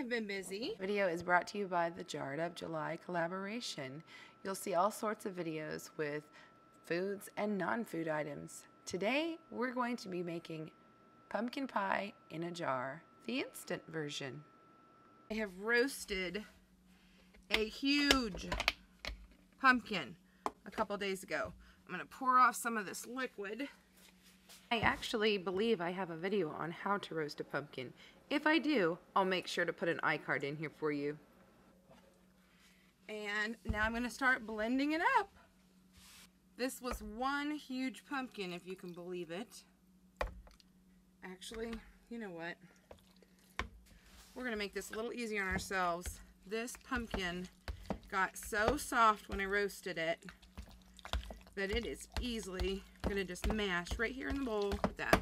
have been busy. The video is brought to you by the Jarred Up July collaboration. You'll see all sorts of videos with foods and non-food items. Today, we're going to be making pumpkin pie in a jar, the instant version. I have roasted a huge pumpkin a couple days ago. I'm going to pour off some of this liquid. I actually believe I have a video on how to roast a pumpkin. If I do, I'll make sure to put an iCard in here for you. And now I'm going to start blending it up. This was one huge pumpkin, if you can believe it. Actually, you know what? We're going to make this a little easier on ourselves. This pumpkin got so soft when I roasted it that it is easily going to just mash right here in the bowl with that.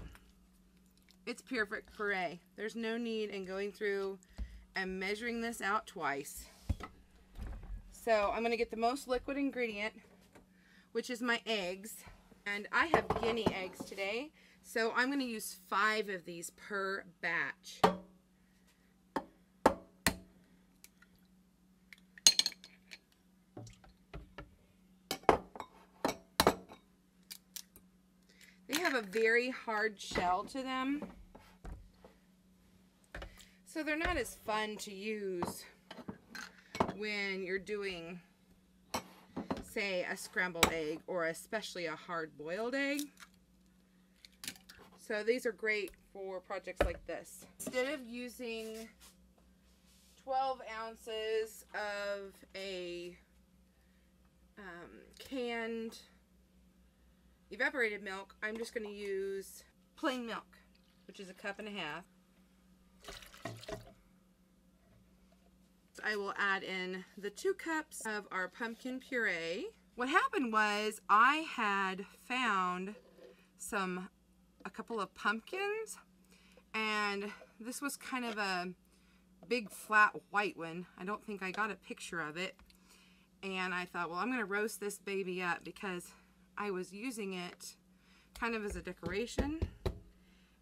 It's perfect puree. There's no need in going through and measuring this out twice. So I'm going to get the most liquid ingredient, which is my eggs. And I have guinea eggs today, so I'm going to use 5 of these per batch. They have a very hard shell to them, so they're not as fun to use when you're doing, say, a scrambled egg or especially a hard-boiled egg. So these are great for projects like this. Instead of using 12 ounces of a canned evaporated milk, I'm just going to use plain milk, which is 1.5 cups. I will add in the 2 cups of our pumpkin puree. What happened was I had found a couple of pumpkins, and this was kind of a big flat white one. I don't think I got a picture of it. And I thought, well, I'm going to roast this baby up because I was using it kind of as a decoration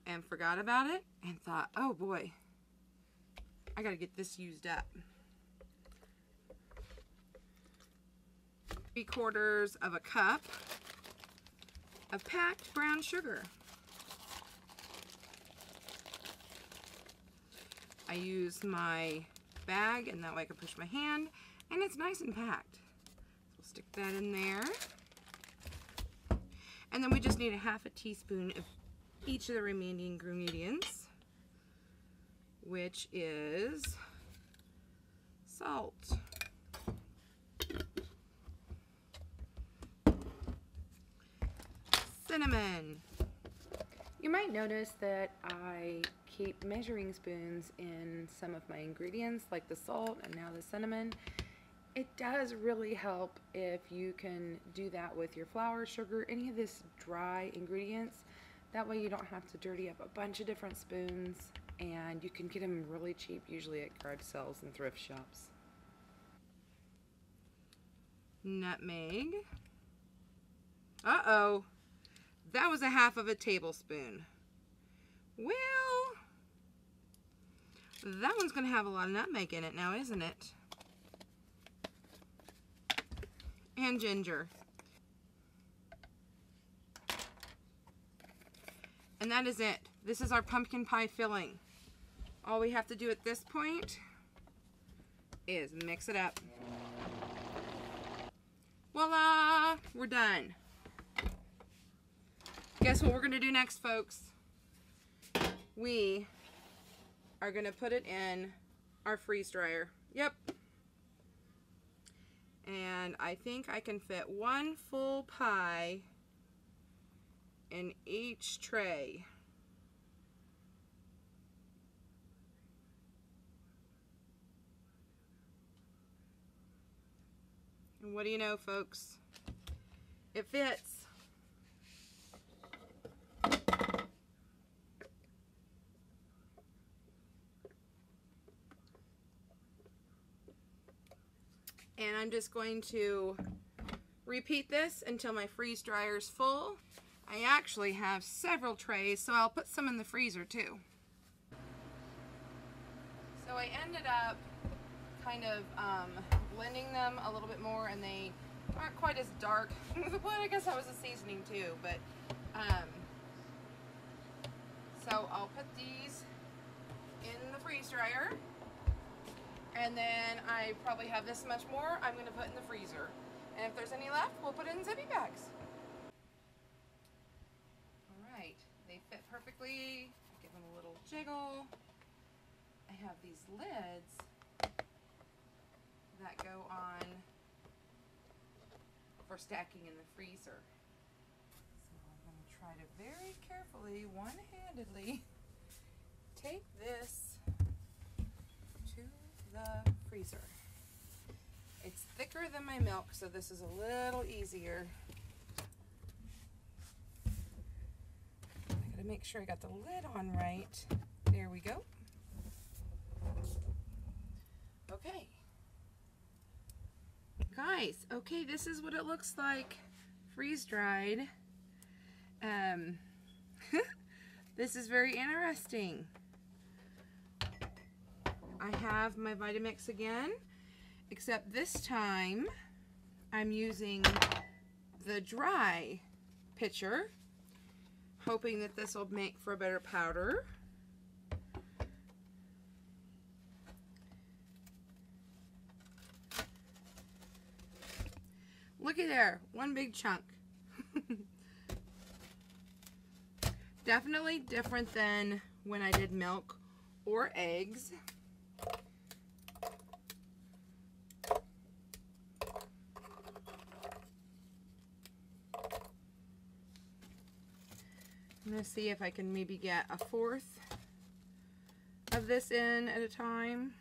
and forgot about it and thought, oh boy, I gotta get this used up. 3/4 of a cup of packed brown sugar. I use my bag, and that way I can push my hand and it's nice and packed. So we'll stick that in there. And then we just need 1/2 teaspoon of each of the remaining ingredients, which is salt, cinnamon. You might notice that I keep measuring spoons in some of my ingredients, like the salt and now the cinnamon. It does really help if you can do that with your flour, sugar, any of this dry ingredients. That way you don't have to dirty up a bunch of different spoons, and you can get them really cheap, usually at garage sales and thrift shops. Nutmeg. Uh-oh. That was 1/2 tablespoon. Well, that one's going to have a lot of nutmeg in it now, isn't it? And ginger. And that is it. This is our pumpkin pie filling. All we have to do at this point is mix it up. Voila! We're done. Guess what we're going to do next, folks? We are going to put it in our freeze dryer. Yep. And I think I can fit 1 full pie in each tray. And what do you know, folks? It fits. And I'm just going to repeat this until my freeze dryer is full. I actually have several trays, so I'll put some in the freezer too. So So I ended up kind of blending them a little bit more, and they aren't quite as dark. Well, I guess that was a seasoning too, but so I'll put these in the freeze dryer, and then I probably have this much more I'm going to put in the freezer, and if there's any left, we'll put it in zippy bags. Alright, they fit perfectly. Give them a little jiggle. I have these lids that go on for stacking in the freezer. So I'm going to try to very carefully, one-handedly, take this to the freezer. It's thicker than my milk, so this is a little easier. I gotta make sure I got the lid on right. There we go. Okay. Guys, okay, this is what it looks like freeze-dried. This is very interesting. I have my Vitamix again, except this time I'm using the dry pitcher, hoping that this will make for a better powder. Looky there, one big chunk. Definitely different than when I did milk or eggs. I'm going to see if I can maybe get a fourth of this in at a time.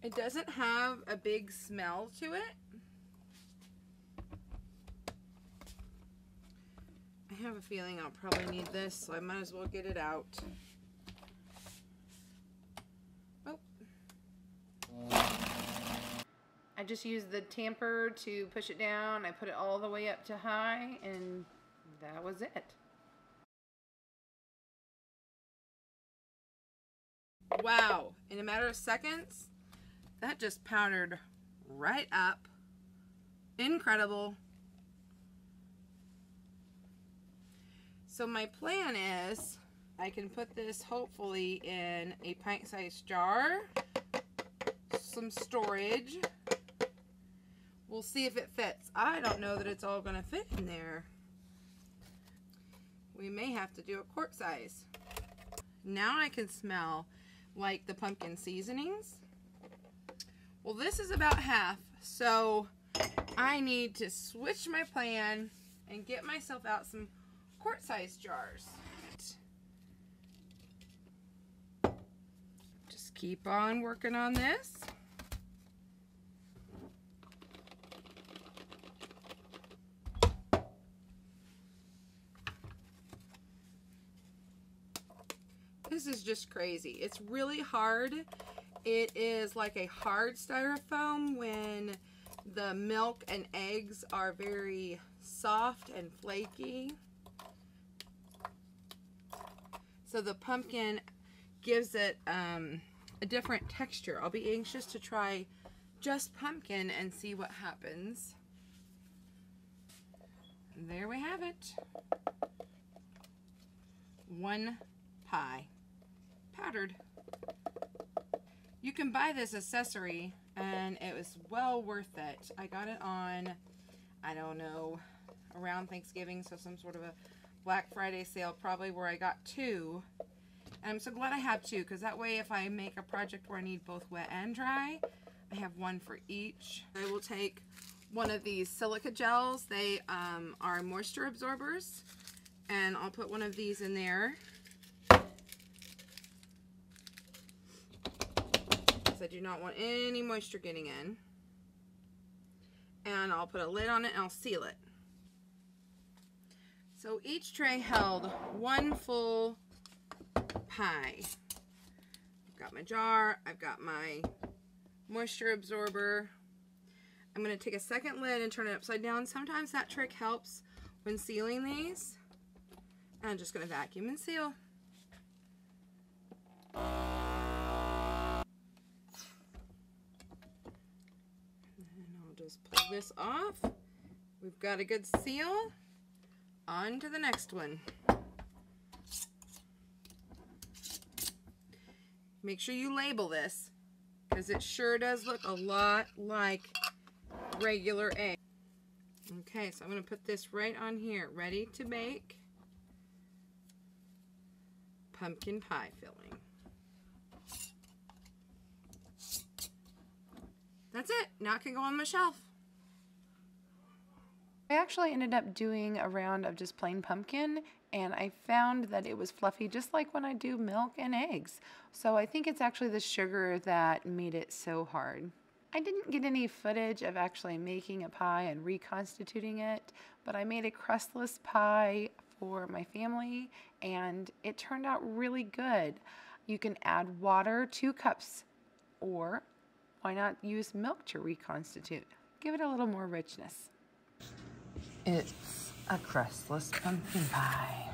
It doesn't have a big smell to it. I have a feeling I'll probably need this, so I might as well get it out. Oh. I just used the tamper to push it down. I put it all the way up to high, and that was it. Wow, in a matter of seconds, that just powdered right up. Incredible. So my plan is I can put this hopefully in a pint-sized jar, some storage. We'll see if it fits. I don't know that it's all going to fit in there. We may have to do a quart size. Now I can smell like the pumpkin seasonings. Well, this is about half, so I need to switch my plan and get myself out some quart-sized jars. Just keep on working on this. This is just crazy. It's really hard. It is like a hard styrofoam when the milk and eggs are very soft and flaky. So the pumpkin gives it a different texture. I'll be anxious to try just pumpkin and see what happens. And there we have it. One pie. Powdered. You can buy this accessory and it was well worth it. I got it on, I don't know, around Thanksgiving, so some sort of a Black Friday sale probably, where I got two. And I'm so glad I have two, because that way if I make a project where I need both wet and dry, I have one for each. I will take one of these silica gels. They are moisture absorbers, and I'll put one of these in there. I do not want any moisture getting in. And I'll put a lid on it and I'll seal it. So each tray held one full pie. I've got my jar, I've got my moisture absorber. I'm going to take a second lid and turn it upside down. Sometimes that trick helps when sealing these. I'm just going to vacuum and seal. And I'll just pull this off. We've got a good seal. On to the next one. Make sure you label this, because it sure does look a lot like regular egg. Okay, so I'm going to put this right on here, ready to bake. Pumpkin pie filling. That's it. Now it can go on my shelf. I actually ended up doing a round of just plain pumpkin, and I found that it was fluffy just like when I do milk and eggs. So I think it's actually the sugar that made it so hard. I didn't get any footage of actually making a pie and reconstituting it, but I made a crustless pie for my family, and it turned out really good. You can add water, 2 cups, or why not use milk to reconstitute? Give it a little more richness. It's a crustless pumpkin pie.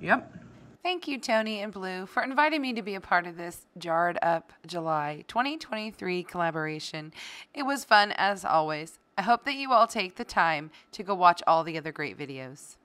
Yep. Thank you, Tony and Blue, for inviting me to be a part of this Jarred Up July 2023 collaboration. It was fun as always. I hope that you all take the time to go watch all the other great videos.